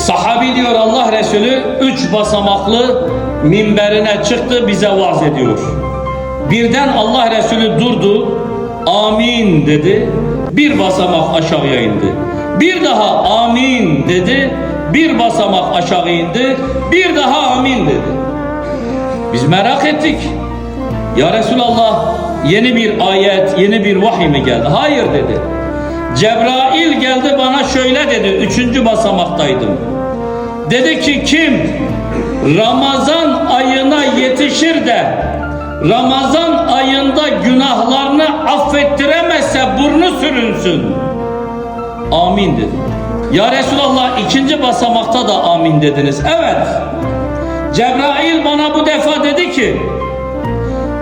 Sahabi diyor Allah Resulü 3 basamaklı minberine çıktı, bize vaaz ediyor. Birden Allah Resulü durdu, amin dedi, bir basamak aşağıya indi. Bir daha amin dedi, bir basamak aşağı indi, bir daha amin dedi. Biz merak ettik. Ya Resulallah, yeni bir ayet, yeni bir vahiy mi geldi? Hayır dedi. Cebrail geldi bana şöyle dedi, 3. basamaktaydım. Dedi ki kim Ramazan ayına yetişir de Ramazan ayında günahlarını affettiremezse burnu sürünsün. Amin dedi. Ya Resulallah, 2. basamakta da amin dediniz. Evet. Cebrail bana bu defa dedi ki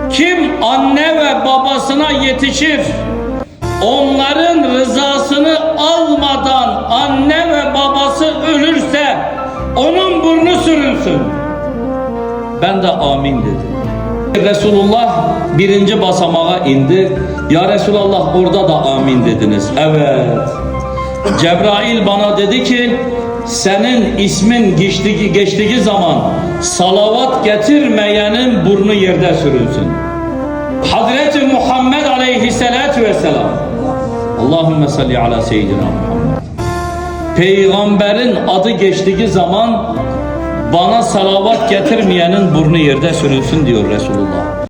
kim anne ve babasına yetişir, onların rızasını almadan anne ve babası ölürse onun burnu sürünsün. Ben de amin dedim. Resulullah 1. basamağa indi. Ya Resulallah, orada da amin dediniz. Evet. Cebrail bana dedi ki senin ismin geçtiği zaman salavat getirmeyenin burnu yerde sürünsün. Hazreti Muhammed aleyhissalatu vesselam, Allahümme salli ala seyyidina Muhammed, peygamberin adı geçtiği zaman bana salavat getirmeyenin burnu yerde sürünsün diyor Resulullah.